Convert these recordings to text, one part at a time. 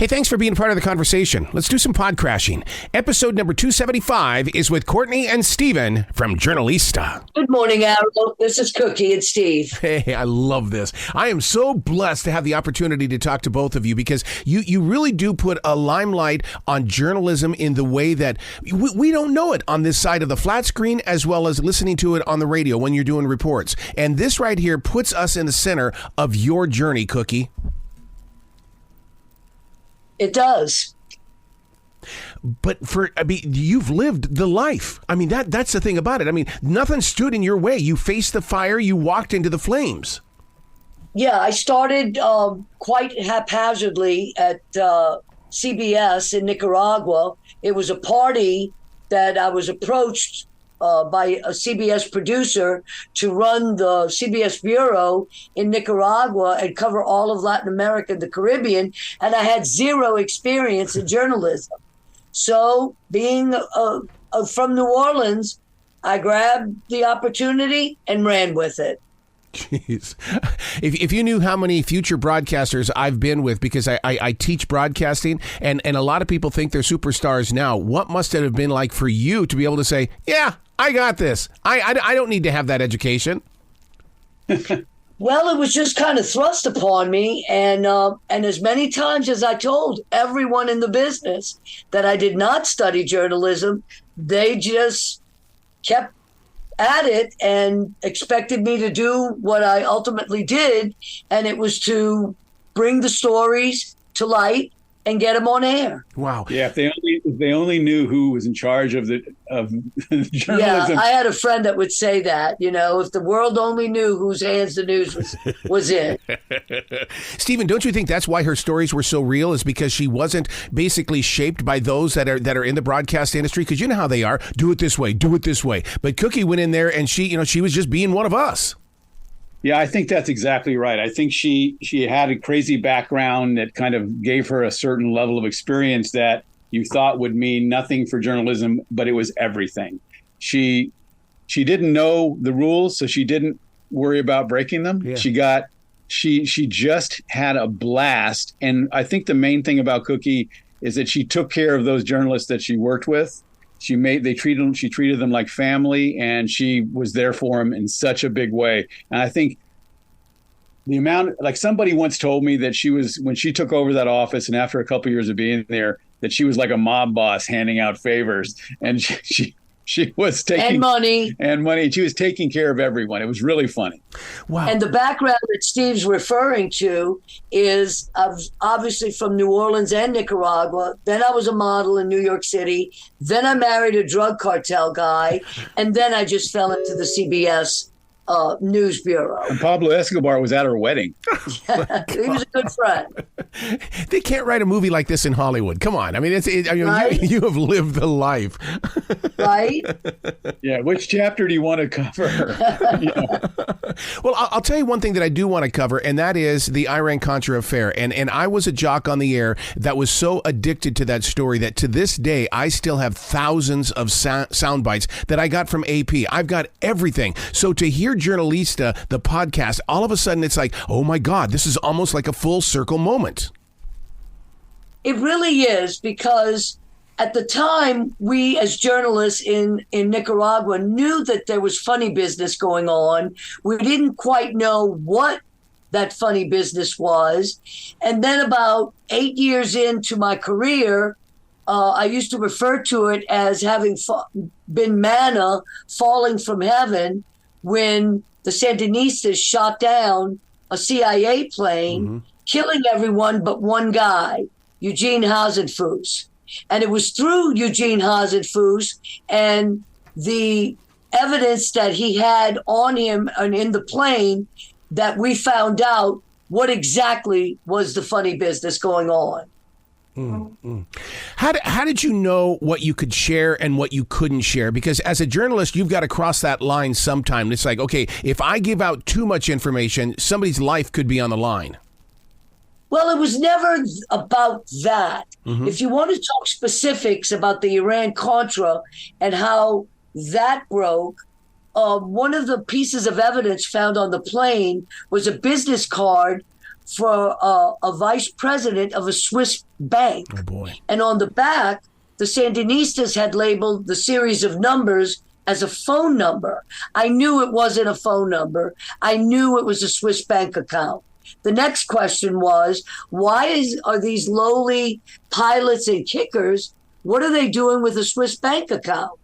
Hey, thanks for being a part of the conversation. Let's do some pod crashing. Episode number 275 is with Courtney and Steven from Journalista. Good morning, Arrow. This is Cookie and Steve. Hey, I love this. I am so blessed to have the opportunity to talk to both of you because you really do put a limelight on journalism in the way that we don't know it on this side of the flat screen as well as listening to it on the radio when you're doing reports. And this right here puts us in the center of your journey, Cookie. It does. But you've lived the life. I mean, that's the thing about it. I mean, nothing stood in your way. You faced the fire. You walked into the flames. Yeah, I started quite haphazardly at CBS in Nicaragua. It was a party that I was approached by a CBS producer to run the CBS bureau in Nicaragua and cover all of Latin America and the Caribbean, and I had zero experience in journalism. So being from New Orleans, I grabbed the opportunity and ran with it. Jeez. If you knew how many future broadcasters I've been with, because I teach broadcasting, and a lot of people think they're superstars now, what must it have been like for you to be able to say, yeah, I got this. I don't need to have that education. Well, it was just kind of thrust upon me. And as many times as I told everyone in the business that I did not study journalism, they just kept at it and expected me to do what I ultimately did. And it was to bring the stories to light and get them on air. Wow. Yeah, if they only knew who was in charge of journalism. Yeah, I had a friend that would say that, if the world only knew whose hands the news was in. Stephen, don't you think that's why her stories were so real, is because she wasn't basically shaped by those that are in the broadcast industry? Because you know how they are. Do it this way. Do it this way. But Cookie went in there and she was just being one of us. Yeah, I think that's exactly right. I think she had a crazy background that kind of gave her a certain level of experience that you thought would mean nothing for journalism, but it was everything. She didn't know the rules, so she didn't worry about breaking them. Yeah. She just had a blast. And I think the main thing about Cookie is that she took care of those journalists that she worked with. She treated them like family, and she was there for them in such a big way. And I think the amount, like somebody once told me that when she took over that office and after a couple of years of being there, that she was like a mob boss handing out favors, and she was taking money. She was taking care of everyone. It was really funny. Wow. And the background that Steve's referring to is obviously from New Orleans and Nicaragua. Then I was a model in New York City. Then I married a drug cartel guy. And then I just fell into the CBS News Bureau. And Pablo Escobar was at her wedding. He was a good friend. They can't write a movie like this in Hollywood. Come on. I mean, right? you have lived the life. Right? Yeah. Which chapter do you want to cover? Well, I'll tell you one thing that I do want to cover, and that is the Iran-Contra affair. And I was a jock on the air that was so addicted to that story that to this day, I still have thousands of sound bites that I got from AP. I've got everything. So to hear Journalista, the podcast, all of a sudden it's like, oh my God, this is almost like a full circle moment. It really is, because at the time, we as journalists in Nicaragua knew that there was funny business going on. We didn't quite know what that funny business was. And then about 8 years into my career, I used to refer to it as having been manna falling from heaven when the Sandinistas shot down a CIA plane, killing everyone but one guy, Eugene Hasenfuss. And it was through Eugene Hasenfuss and the evidence that he had on him and in the plane that we found out what exactly was the funny business going on. How did you know what you could share and what you couldn't share? Because as a journalist, you've got to cross that line sometime. It's like, okay, if I give out too much information, somebody's life could be on the line. Well, it was never about that. If you want to talk specifics about the Iran-Contra and how that broke, one of the pieces of evidence found on the plane was a business card for a vice president of a Swiss bank. Oh, boy. And on the back, the Sandinistas had labeled the series of numbers as a phone number. I knew it wasn't a phone number. I knew it was a Swiss bank account. The next question was, are these lowly pilots and kickers, what are they doing with a Swiss bank account?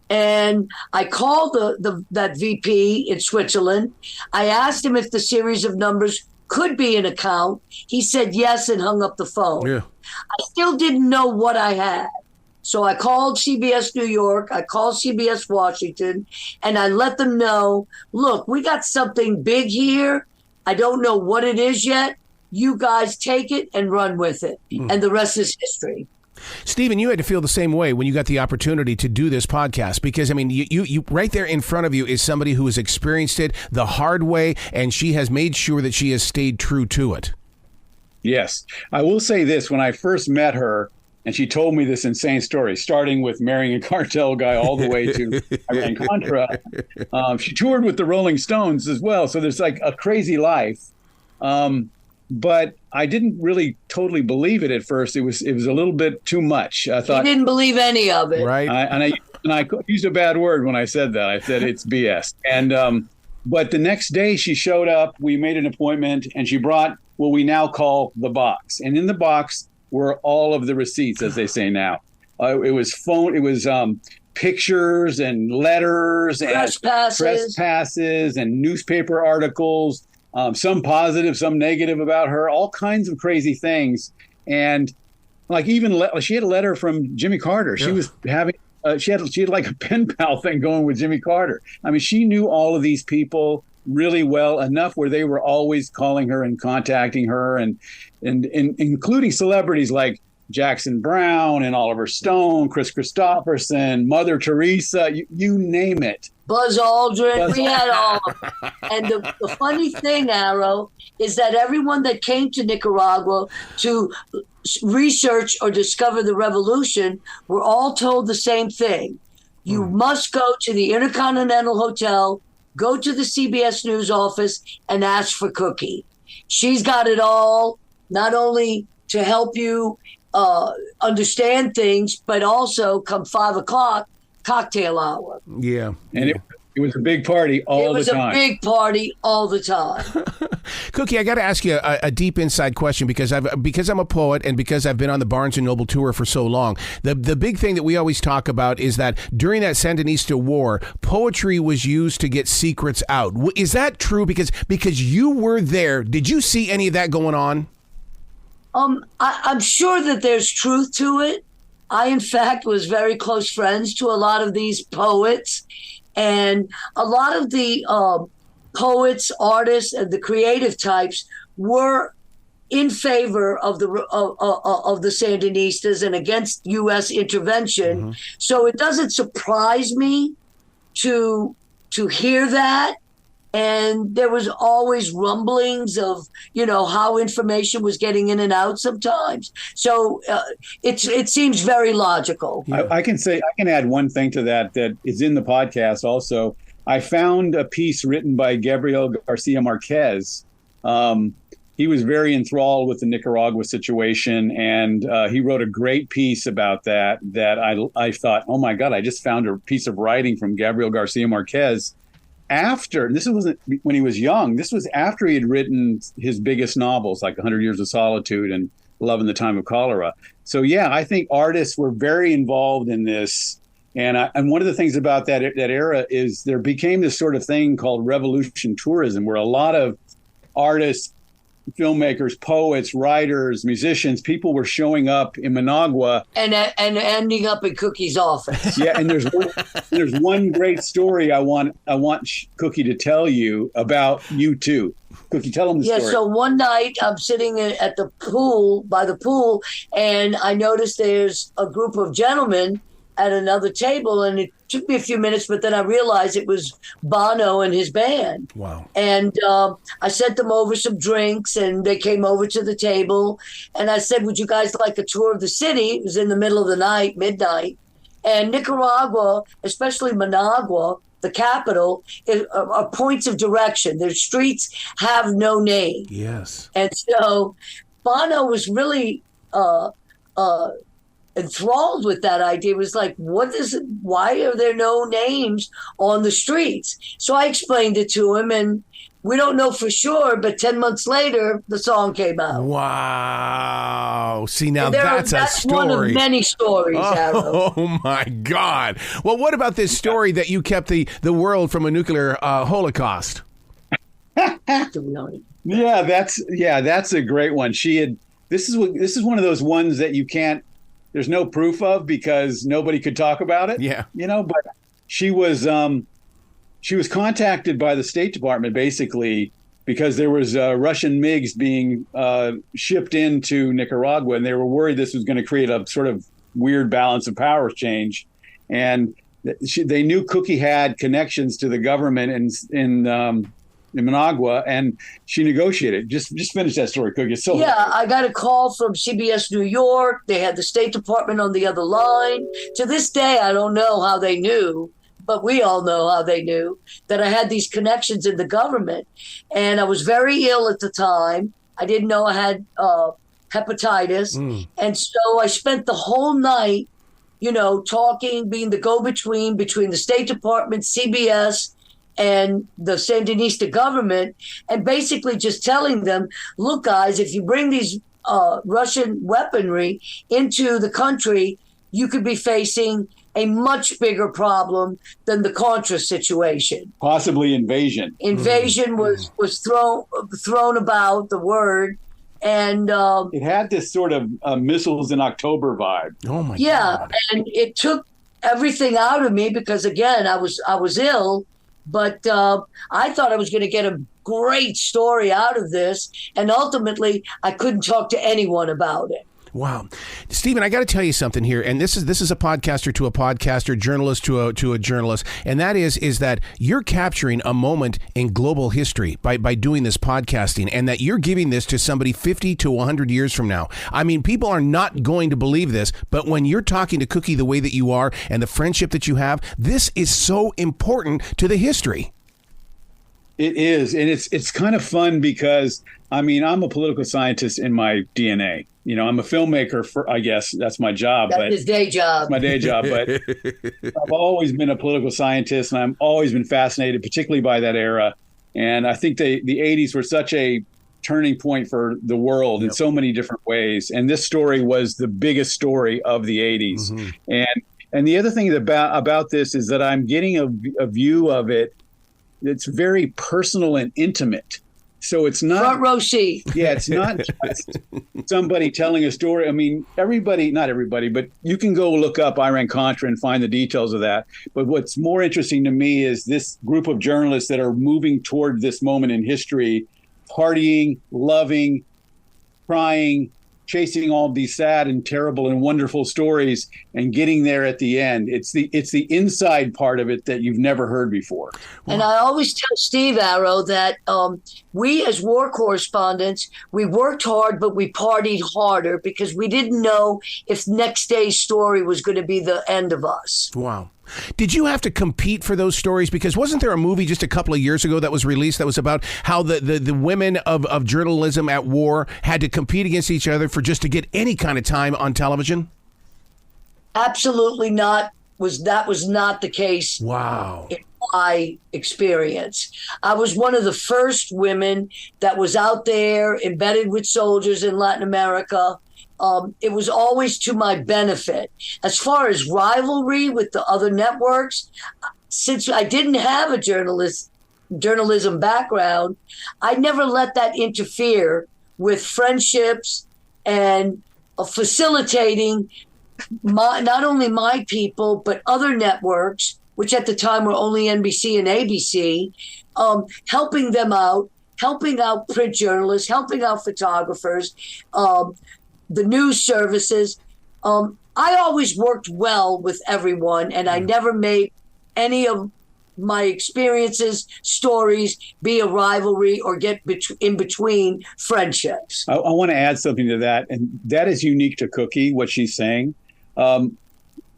And I called that VP in Switzerland. I asked him if the series of numbers could be an account. He said yes and hung up the phone. Yeah. I still didn't know what I had. So I called CBS New York, I called CBS Washington, and I let them know, look, we got something big here. I don't know what it is yet. You guys take it and run with it. And the rest is history. Stephen, you had to feel the same way when you got the opportunity to do this podcast, because, I mean, you right there in front of you is somebody who has experienced it the hard way, and she has made sure that she has stayed true to it. Yes. I will say this. When I first met her, and she told me this insane story, starting with marrying a cartel guy all the way to Iran-Contra. She toured with the Rolling Stones as well. So there's like a crazy life. But I didn't really totally believe it at first. It was a little bit too much. I thought you didn't believe any of it. Right. I used a bad word when I said that. I said it's BS. And but the next day she showed up. We made an appointment, and she brought what we now call the box. And in the box were all of the receipts, as they say now. It was pictures and letters and press passes and newspaper articles, some positive, some negative about her, all kinds of crazy things. And like she had a letter from Jimmy Carter. Yeah. She was having she had like a pen pal thing going with Jimmy Carter. I mean, she knew all of these people really well, enough where they were always calling her and contacting her, and including celebrities like Jackson Brown and Oliver Stone, Chris Christopherson, Mother Teresa, you name it. Buzz Aldrin, we had all of them. And the funny thing, Arrow, is that everyone that came to Nicaragua to research or discover the revolution were all told the same thing. You must go to the Intercontinental Hotel, go to the CBS News office, and ask for Cookie. She's got it all, not only to help you understand things, but also come 5 o'clock, cocktail hour. Yeah. And it was a big party all the time. It was a big party all the time. Cookie, I got to ask you a deep inside question, because I'm a poet and because I've been on the Barnes & Noble tour for so long. The big thing that we always talk about is that during that Sandinista war, poetry was used to get secrets out. Is that true? Because you were there. Did you see any of that going on? I'm sure that there's truth to it. I, in fact, was very close friends to a lot of these poets. And a lot of the poets, artists, and the creative types were in favor of the Sandinistas and against U.S. intervention. Mm-hmm. So it doesn't surprise me to hear that. And there was always rumblings of, how information was getting in and out sometimes. So it seems very logical. I can add one thing to that is in the podcast also. I found a piece written by Gabriel Garcia Marquez. He was very enthralled with the Nicaragua situation, and he wrote a great piece about that I thought, oh my God, I just found a piece of writing from Gabriel Garcia Marquez. This wasn't when he was young. This was after he had written his biggest novels, like 100 Years of Solitude and Love in the Time of Cholera. So, yeah, I think artists were very involved in this. And one of the things about that era is there became this sort of thing called revolution tourism, where a lot of artists, filmmakers, poets, writers, musicians, people were showing up in Managua and ending up in Cookie's office. Yeah, and there's one great story I want Cookie to tell you about you too. Cookie, tell them the story. Yeah, so one night I'm sitting at the pool, by the pool, and I noticed there's a group of gentlemen at another table, and it took me a few minutes, but then I realized it was Bono and his band. Wow. And I sent them over some drinks, and they came over to the table, and I said, would you guys like a tour of the city? It was in the middle of the night, midnight. And Nicaragua, especially Managua, the capital, are points of direction. Their streets have no name. Yes. And so Bono was really enthralled with that idea. It was like, why are there no names on the streets? So I explained it to him, and we don't know for sure, but 10 months later, the song came out. Wow. See, now that's a story. That's one of many stories, Arrow. Oh, my God. Well, what about this story that you kept the world from a nuclear holocaust? Yeah, that's a great one. This is one of those ones that there's no proof of because nobody could talk about it. Yeah. But she was contacted by the State Department basically because there was Russian MiGs being shipped into Nicaragua, and they were worried this was going to create a sort of weird balance of power change. And they knew Cookie had connections to the government in Managua, and she negotiated. Just finish that story, Cookie. So I got a call from CBS New York. They had the State Department on the other line. To this day, I don't know how they knew, but we all know how they knew that I had these connections in the government. And I was very ill at the time. I didn't know I had hepatitis. And so I spent the whole night, talking, being the go-between between the State Department, CBS, and the Sandinista government, and basically just telling them, look, guys, if you bring these Russian weaponry into the country, you could be facing a much bigger problem than the Contra situation. Possibly invasion. Invasion was thrown about, the word. And it had this sort of missiles in October vibe. Oh, my God. Yeah, and it took everything out of me because, again, I was ill. But I thought I was going to get a great story out of this. And ultimately, I couldn't talk to anyone about it. Wow. Stephen, I got to tell you something here. And this is a podcaster to a podcaster, journalist to a journalist. And that is that you're capturing a moment in global history by doing this podcasting, and that you're giving this to somebody 50 to 100 years from now. I mean, people are not going to believe this, but when you're talking to Cookie the way that you are and the friendship that you have, this is so important to the history. It is. And it's kind of fun because, I'm a political scientist in my DNA. I'm a filmmaker I guess that's my job. That's his day job. It's my day job. But I've always been a political scientist, and I've always been fascinated, particularly by that era. And I think the 80s were such a turning point for the world in so many different ways. And this story was the biggest story of the 80s. Mm-hmm. And the other thing about this is that I'm getting a view of it that's very personal and intimate. So it's not front row seat. Yeah, it's not just somebody telling a story. Not everybody, but you can go look up Iran-Contra and find the details of that. But what's more interesting to me is this group of journalists that are moving toward this moment in history, partying, loving, crying, chasing all these sad and terrible and wonderful stories and getting there at the end. It's the inside part of it that you've never heard before. And I always tell Steve Arrow that we as war correspondents, we worked hard, but we partied harder because we didn't know if next day's story was going to be the end of us. Wow. Did you have to compete for those stories? Because wasn't there a movie just a couple of years ago that was released that was about how the women of journalism at war had to compete against each other to get any kind of time on television? Absolutely not. That was not the case. Wow. In my experience. I was one of the first women that was out there embedded with soldiers in Latin America. It was always to my benefit. As far as rivalry with the other networks, since I didn't have a journalism background, I never let that interfere with friendships and facilitating not only my people, but other networks, which at the time were only NBC and ABC, helping them out, helping out print journalists, helping out photographers, the news services. I always worked well with everyone, and I never made any of my experiences, stories, be a rivalry or get in between friendships. I want to add something to that, and that is unique to Cookie, what she's saying.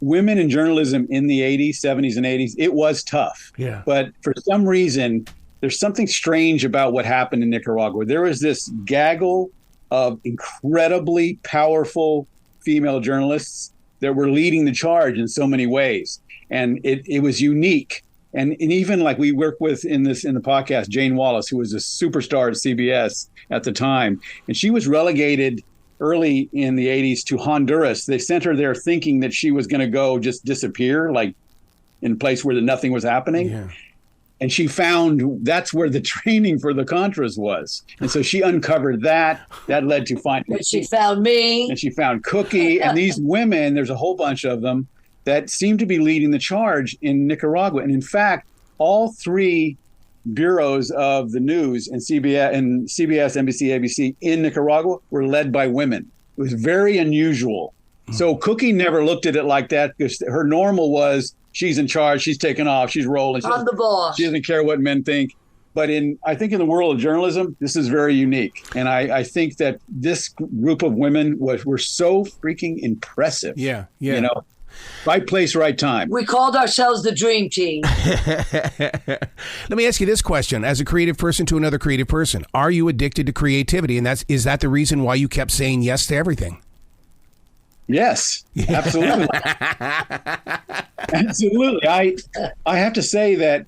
women in journalism in the 80s, 70s, and 80s, it was tough. Yeah. But for some reason, there's something strange about what happened in Nicaragua. There was this gaggle of incredibly powerful female journalists that were leading the charge in so many ways. And it was unique. And even like we work with in the podcast, Jane Wallace, who was a superstar at CBS at the time, and she was relegated early in the 80s to Honduras. They sent her there thinking that she was going to go just disappear, like in a place where nothing was happening. Yeah. And she found that's where the training for the Contras was. And so she uncovered that. That led to finding. And she found me. And she found Cookie. And these women, there's a whole bunch of them that seem to be leading the charge in Nicaragua. And in fact, all three bureaus of the news and CBS, NBC, ABC in Nicaragua were led by women. It was very unusual. So Cookie never looked at it like that because her normal was she's in charge, she's taking off, she's rolling. I'm the boss. She doesn't care what men think. But I think in the world of journalism, this is very unique. And I think that this group of women were so freaking impressive. Yeah, yeah. You know, right place, right time. We called ourselves the Dream Team. Let me ask you this question. As a creative person to another creative person, are you addicted to creativity? And is that the reason why you kept saying yes to everything? Yes, absolutely. Absolutely. I have to say that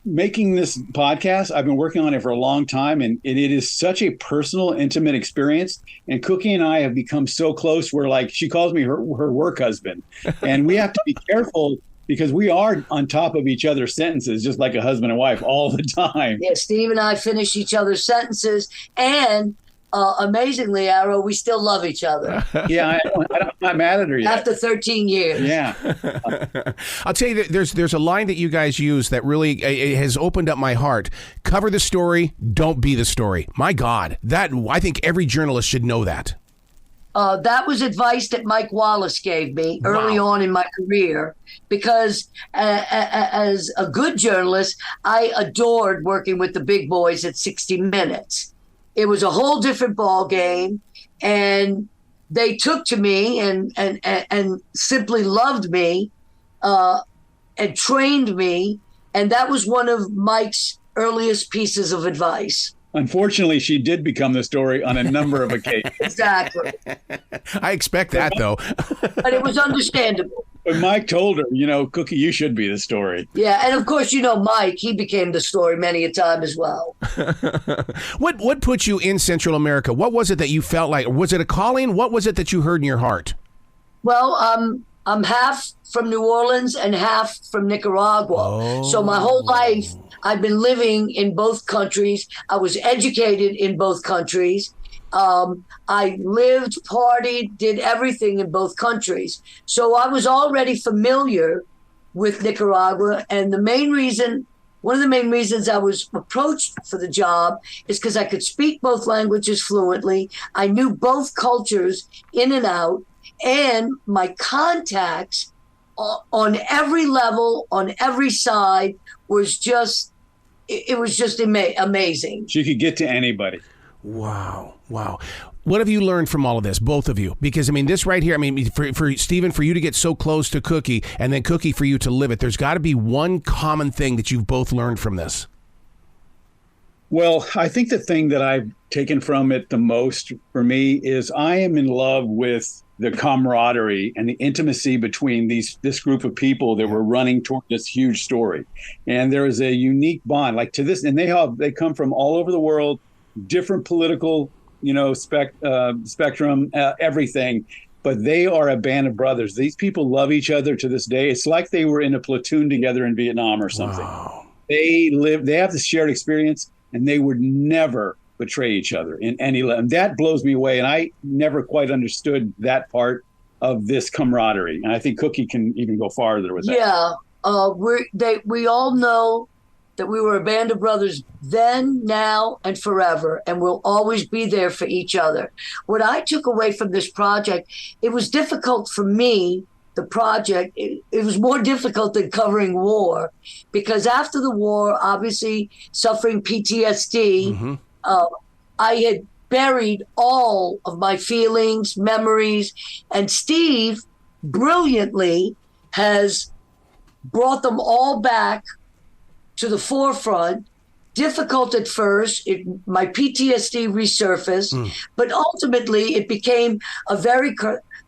making this podcast, I've been working on it for a long time, and it is such a personal, intimate experience. And Cookie and I have become so close. We're like, she calls me her work husband, and we have to be careful because we are on top of each other's sentences, just like a husband and wife all the time. Yeah, Steve and I finish each other's sentences, and amazingly, Arrow, we still love each other. Yeah, I'm not mad at her yet. After 13 years. Yeah. I'll tell you that there's a line that you guys use that really it has opened up my heart. Cover the story, don't be the story. My God, I think every journalist should know that. That was advice that Mike Wallace gave me early on in my career because as a good journalist, I adored working with the big boys at 60 Minutes. It was a whole different ball game, and they took to me and simply loved me and trained me, and that was one of Mike's earliest pieces of advice. Unfortunately, she did become the story on a number of occasions. Exactly. I expect that, though. But it was understandable. But Mike told her, Cookie, you should be the story. Yeah, and of course, Mike, he became the story many a time as well. What put you in Central America? What was it that you felt like? Was it a calling? What was it that you heard in your heart? Well, I'm half from New Orleans and half from Nicaragua. Oh. So my whole life, I've been living in both countries. I was educated in both countries. I lived, partied, did everything in both countries. So I was already familiar with Nicaragua. And one of the main reasons I was approached for the job is because I could speak both languages fluently. I knew both cultures in and out. And my contacts on every level, on every side, was just amazing. She could get to anybody. Wow. What have you learned from all of this, both of you? Because, this right here, for Stephen, for you to get so close to Cookie, and then Cookie for you to live it, there's got to be one common thing that you've both learned from this. Well, I think the thing that I've taken from it the most for me is I am in love with the camaraderie and the intimacy between this group of people that were running toward this huge story. And there is a unique bond like to this, and they come from all over the world, different political, spectrum, everything, but they are a band of brothers. These people love each other to this day. It's like they were in a platoon together in Vietnam or something. Wow. They have this shared experience, and they would never betray each other in any level. And that blows me away. And I never quite understood that part of this camaraderie. And I think Cookie can even go farther with that. Yeah. We all know that we were a band of brothers then, now, and forever, and we'll always be there for each other. What I took away from this project, it was difficult for me, the project. It was more difficult than covering war, because after the war, obviously suffering PTSD, I had buried all of my feelings, memories, and Steve brilliantly has brought them all back to the forefront. Difficult at first, my PTSD resurfaced, but ultimately it became a very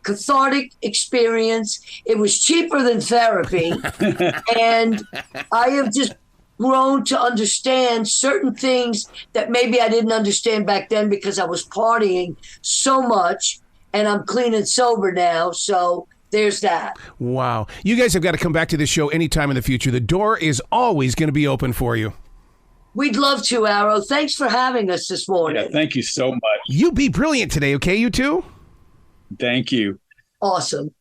cathartic experience. It was cheaper than therapy, and I have just grown to understand certain things that maybe I didn't understand back then because I was partying so much, and I'm clean and sober now, so there's that. Wow. You guys have got to come back to this show anytime in the future. The door is always going to be open for you. We'd love to, Arrow. Thanks for having us this morning. Yeah, thank you so much. You be brilliant today, okay, you two? Thank you. Awesome.